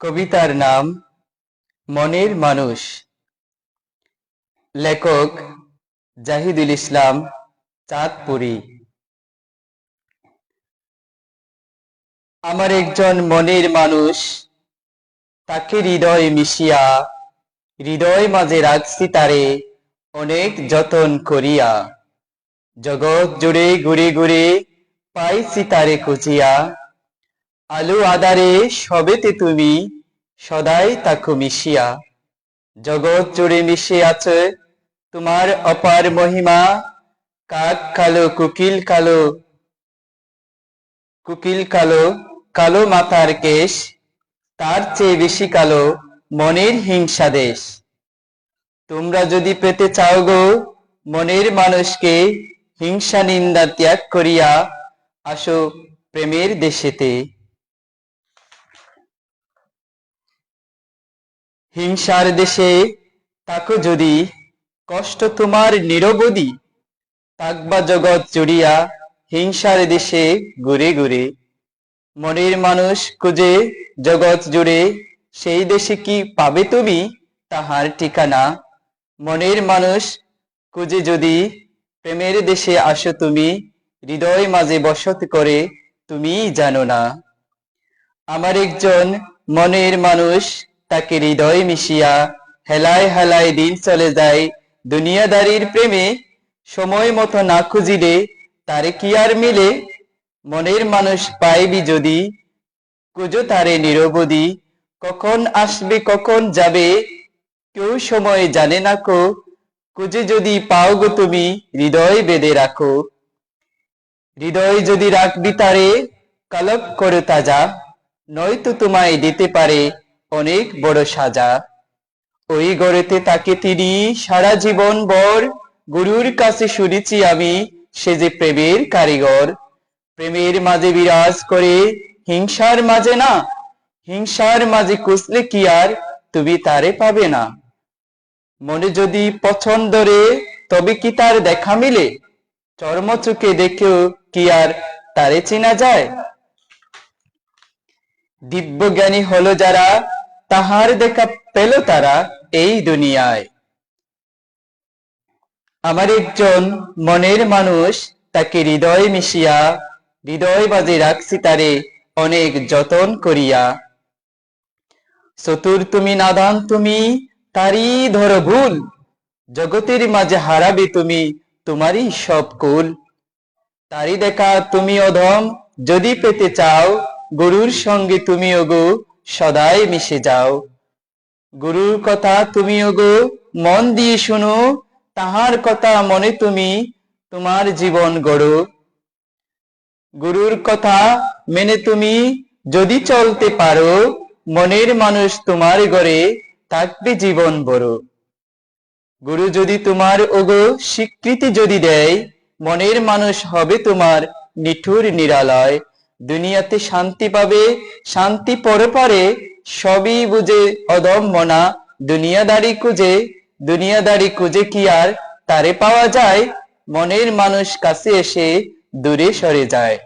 কবিতার নাম মনের মানুষ। লেখক জাহিদুল ইসলাম চাঁদপুরি। আমার একজন মনের মানুষ, তাকে হৃদয় মিশিয়া হৃদয় মাঝে রাখছি তারে অনেক যতন করিয়া। জগৎ জুড়ে ঘুরে ঘুরে পাইছি তারে খুঁজিয়া। আলো আধারে সবেতে তুমি সদাই তাকো মিশিয়া। জগৎ জুড়ে মিশে আছে তোমার অপার মহিমা। কাক কালো কোকিল কালো, কোকিল কালো, কালো মাথার কেশ, তার চেয়ে বেশি কালো মনের হিংসা দেশ। তোমরা যদি পেতে চাও গো মনের মানুষকে, হিংসা নিন্দা ত্যাগ করিয়া আসো প্রেমের দেশেতে। হিংসার দেশে তাকো যদি, কষ্ট তোমার নিরবধি। থাকবা জগৎ জুড়িয়া হিংসার দেশে ঘুরে ঘুরে। মনের মানুষ খুঁজে জগৎ জুড়ে, সেই দেশে কি পাবে তুমি তাহার ঠিকানা। মনের মানুষ খুঁজে যদি প্রেমের দেশে আসো তুমি, হৃদয় মাঝে বসত করে তুমি জানো না। আমার একজন মনের মানুষ, তাকে হৃদয় মিশিয়া হেলায় হেলায় দিন চলে যায় দুনিয়াদারির প্রেমে। সময় মতো না খুঁজিলে তারে কি আর মিলে। মনের মানুষ পাইবি যদি, খুঁজো তারে নিরবধি। কখন আসবে কখন যাবে কেউ সময় জানে না কো। খুঁজে যদি পাও গো তুমি হৃদয় বেঁধে রাখো। হৃদয় যদি রাখবি তারে কলপ করো তাজা, নয়তো তোমায় দিতে পারে অনেক বড় সাজা। ওই গড়েতে তাকে তিনি সারা জীবন ভর, গুরুর কাছে শুনেছি আমি সে যে প্রেমের কারিগর। প্রেমের মাঝে বিরাজ করে হিংসার মাঝে না, হিংসার মাঝে খুঁজলে কি আর তুমি তারে পাবে না। মনে যদি পছন্দ রে তবে কি তার দেখা মিলে, চর্ম চোখে দেখেও কি আর তারে চেনা যায়। দিব্য জ্ঞানী হলো যারা, তাহার দেখা পেল তারা এই দুনিয়ায়। আমার একজন মনের মানুষ, তাকে হৃদয় মিশিয়া হৃদয় বাজে রাখছি তারে অনেক যতন করিয়া। চতুর তুমি নাদান তুমি তারই ধরো ভুল, জগতের মাঝে হারাবে তুমি তোমারই সব কুল। তারই দেখা তুমি অধম যদি পেতে চাও, গুরুর সঙ্গে তুমি ওগো সদাই মিশে যাও। গুরুর কথা তুমি ওগো মন দিয়ে শুনো, তাহার কথা মনে তুমি তোমার জীবন গড়ো। গুরুর কথা মেনে তুমি যদি চলতে পারো, মনের মানুষ তোমার ঘরে থাকবে জীবন বড়। গুরু যদি তোমার ওগো স্বীকৃতি যদি দেয়, মনের মানুষ হবে তোমার নিঠুর নিরালয়। দুনিয়াতে শান্তি পাবে শান্তি পরপারে, সবই বুঝে অদম মনা দুনিয়াদারি খুঁজে। দুনিয়াদারি খুঁজে কি আর তারে পাওয়া যায়, মনের মানুষ কাছে এসে দূরে সরে যায়।